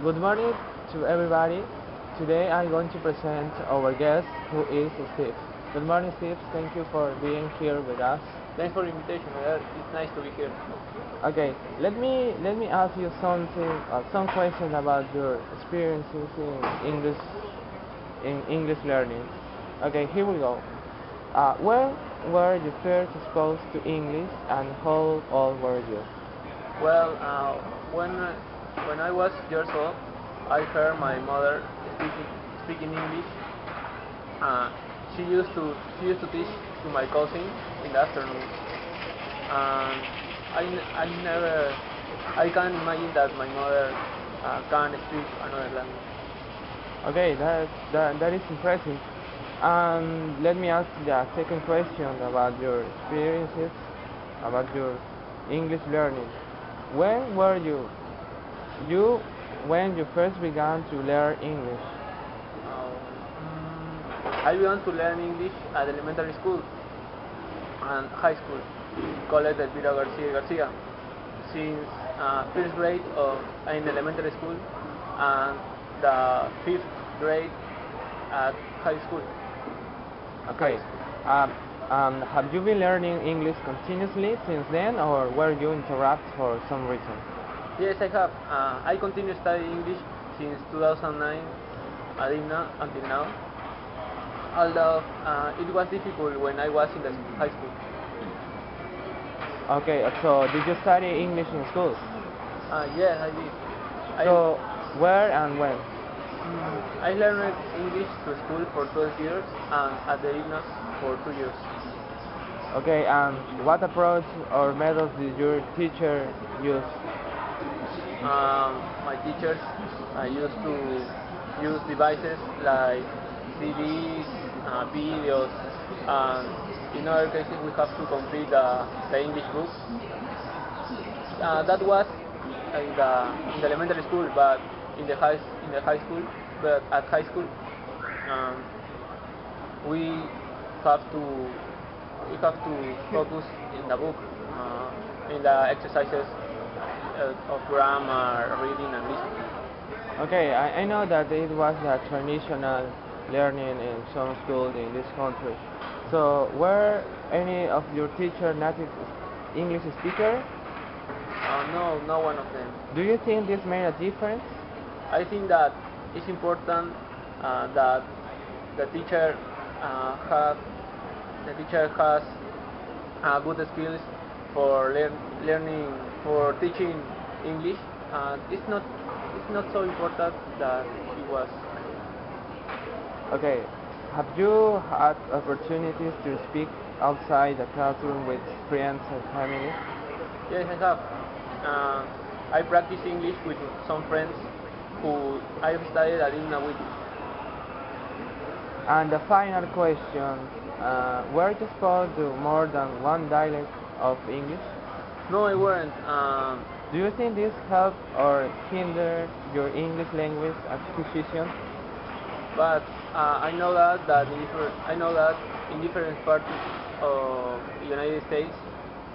Good morning to everybody. Today I'm going to present our guest, who is Steve. Good morning, Steve. Thank you for being here with us. Thanks for the invitation. It's nice to be here. Okay, let me ask you some questions about your experiences in English learning. Okay, here we go. When were you first exposed to English, and how old were you? Well, when I was years old, I heard my mother speaking English. Uh, she used to teach to my cousin in the afternoon. I never I can't imagine that my mother can speak another language. Okay, that is impressive. Let me ask the second question about your experiences, about your English learning. When were you when you first began to learn English? I began to learn English at elementary school and high school, called Eder Villarreal since first grade in elementary school and the fifth grade at high school. Okay. Have you been learning English continuously since then, or were you interrupted for some reason? Yes, I have. I continue studying English since 2009 at ICPNA until now. Although it was difficult when I was in the high school. Okay, so did you study English in school? Yes, I did. So where and when? I learned English to school for 12 years and at the ICPNA for 2 years. Okay, and what approach or methods did your teacher use? My teachers used to use devices like CDs, videos, and in other cases we have to complete the English book. That was in the elementary school, but in the high school, but at high school, um, we have to focus in the book, in the exercises of grammar, reading, and listening. Okay, I know that it was a traditional learning in some schools in this country. So were any of your teacher native English speaker? No, no one of them. Do you think this made a difference? I think that it's important that the teacher have the teacher has good skills for learning for teaching English. It's not so important that he was. Okay, have you had opportunities to speak outside the classroom with friends and family? Yes, I have. I practice English with some friends who I've studied at ICPNA with. And the final question, were you exposed to more than one dialect of English? No, I weren't. Do you think this helped or hindered your English language acquisition? But I know that in different parts of the United States,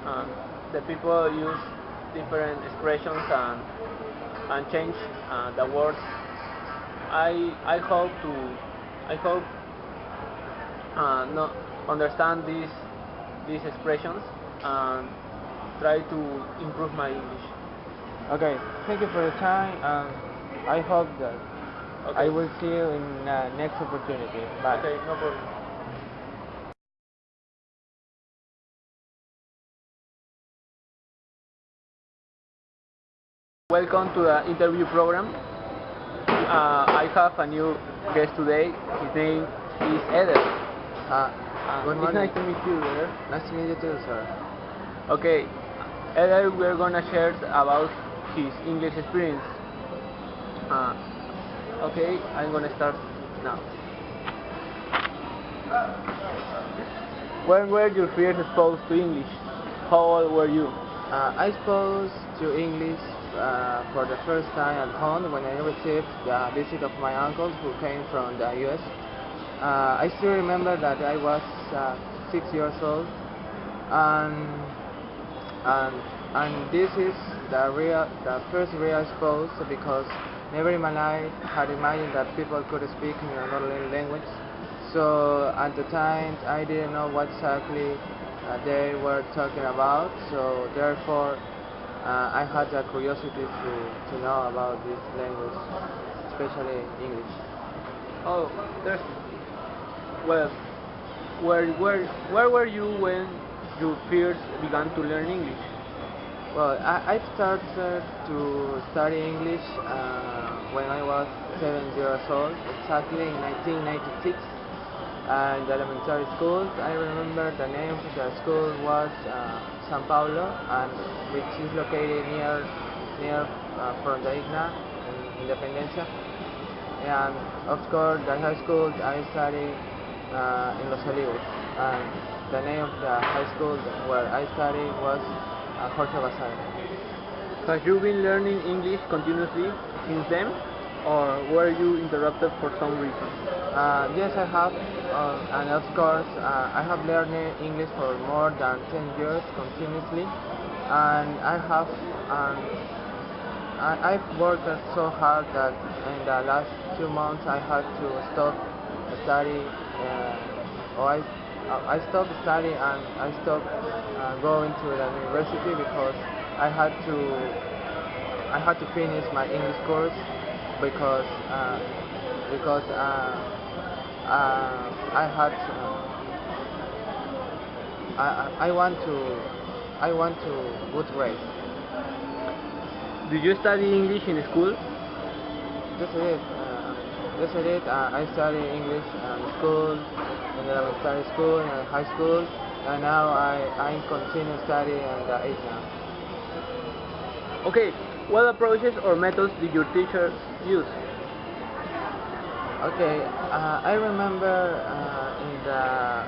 uh, the people use different expressions and change the words. I hope not understand these expressions and try to improve my English. Okay, thank you for your time, and I hope that I Okay. will see you in next opportunity. Bye. Okay, no problem. Welcome to the interview program. I have a new guest today. His name is Eder. Good It's morning. nice to meet you, Eder. Nice to meet you too, sir. Okay, Eder, we're gonna share about his English experience. Uh, okay, I'm gonna start now. When were you first exposed to English? How old were you? I exposed to English for the first time at home when I received the visit of my uncle who came from the US. I still remember that I was 6 years old, and and this is the first real expose because never in my life had imagined that people could speak in another language. So at the time, I didn't know what exactly they were talking about. So therefore, I had the curiosity to know about this language, especially English. Oh, interesting. Well, where were you when you first began to learn English? Well, I started to study English when I was 7 years old, exactly in 1996, in the elementary school. I remember the name of the school was San Paulo, and which is located near from the ICPNA in Independencia. And of course, the high school I studied in Los Olivos, and the name of the high school where I studied was Jorge Basara. Have you been learning English continuously since then, or were you interrupted for some reason? Yes, I have, and of course, I have learned English for more than 10 years continuously, and I've worked so hard that in the last 2 months I had to stop study, or I stopped study and I stopped going to the university because I had to I had to finish my English course because I had I want to good grades. Did you study English in school? Yes, I did. Yes, I did. I studied English in school, in elementary school, in high school, and now I continue studying in the ICPNA. Okay, what approaches or methods did your teachers use? Okay, I remember in the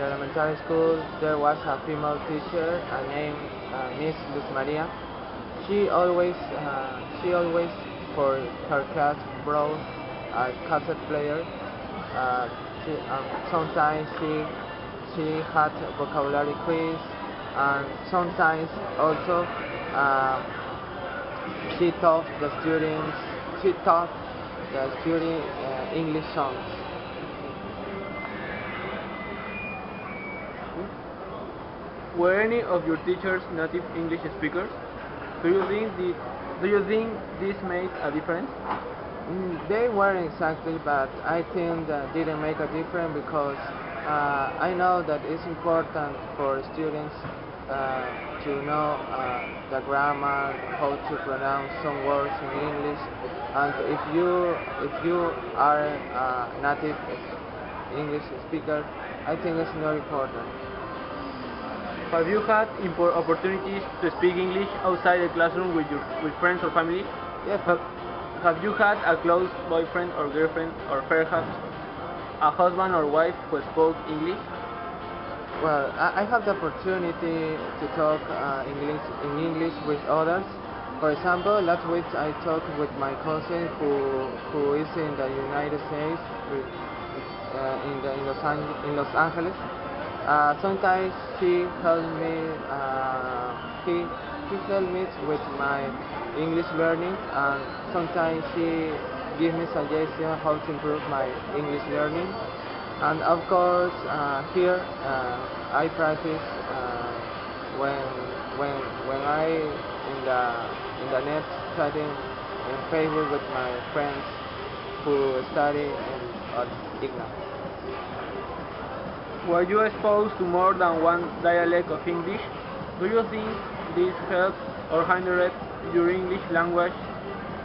elementary school there was a female teacher named Miss Luz Maria. She always for her class brought a cassette player. Sometimes she had a vocabulary quiz, and sometimes also she taught the students. She taught the student English songs. Were any of your teachers native English speakers? Do you think this made a difference? They weren't exactly, but I think that didn't make a difference because I know that it's important for students to know the grammar, how to pronounce some words in English, and if you are a native English speaker, I think it's not important. Have you had opportunities to speak English outside the classroom with friends or family? Yeah, Have you had a close boyfriend or girlfriend, or perhaps a husband or wife who spoke English? well, I have the opportunity to talk in English with others. For example, last week I talked with my cousin who is in the United States, in Los Angeles. Sometimes he helped me. He helped me with my English learning, and sometimes he gives me suggestions how to improve my English learning. And of course, here I practice when when I in the net studying in Facebook with my friends who study at ICPNA. Were you exposed to more than one dialect of English? Do you think this helped or hindered your English language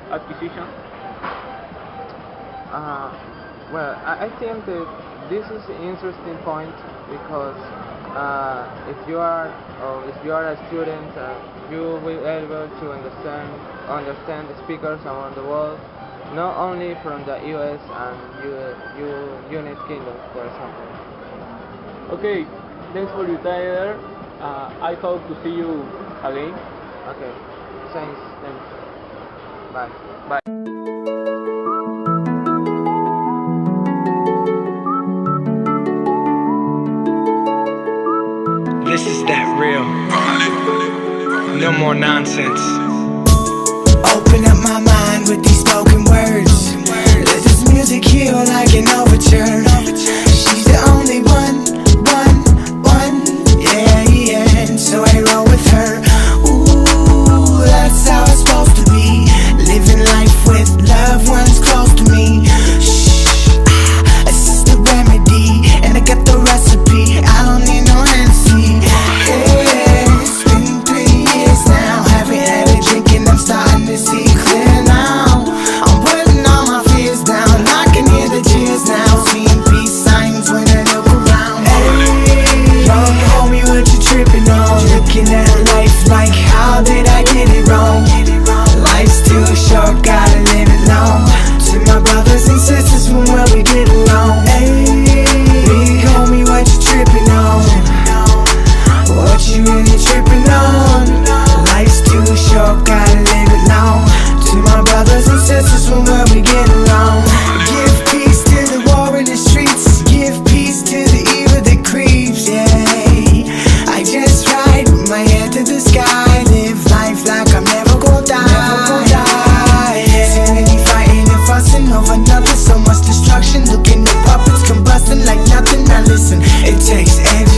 acquisition? Well, I think that this is an interesting point because if you are a student, you will be able to understand the speakers around the world, not only from the U.S. and United Kingdom, for example. Okay, thanks for your time there. I hope to see you again. Okay, thanks. Bye. Bye. This is that real. No more nonsense. Open up my mind. with these spoken words. Let this music heal like an overture. She's the only one, yeah. And so I roll with her. Ooh, that's how it's supposed to be. Living life with loved ones close to me. This is the remedy, and I got the recipe. I don't need no Hennessy. Yeah, it's been 3 years now. Haven't had a drink and I'm starting to see clear now. I'm putting all my fears down. I can hear the cheers now. Seeing peace signs when I look around. Hey, young homie, what you tripping on? Looking at life like, how did I get it wrong? Life's too short, gotta live it long. To my brothers and sisters from where we get along. Hey, big homie, what you tripping on? What you really tripping on? Life's too short, gotta live it long. To my brothers and sisters from where we get along. Give peace to the war in the streets. Give peace to the evil that creeps, yeah. I just ride with my head to the sky. Live life like I'm never gonna die, yeah. Too many fighting and fussing over nothing. So much destruction, looking at puppets combusting like nothing. Now listen, it takes energy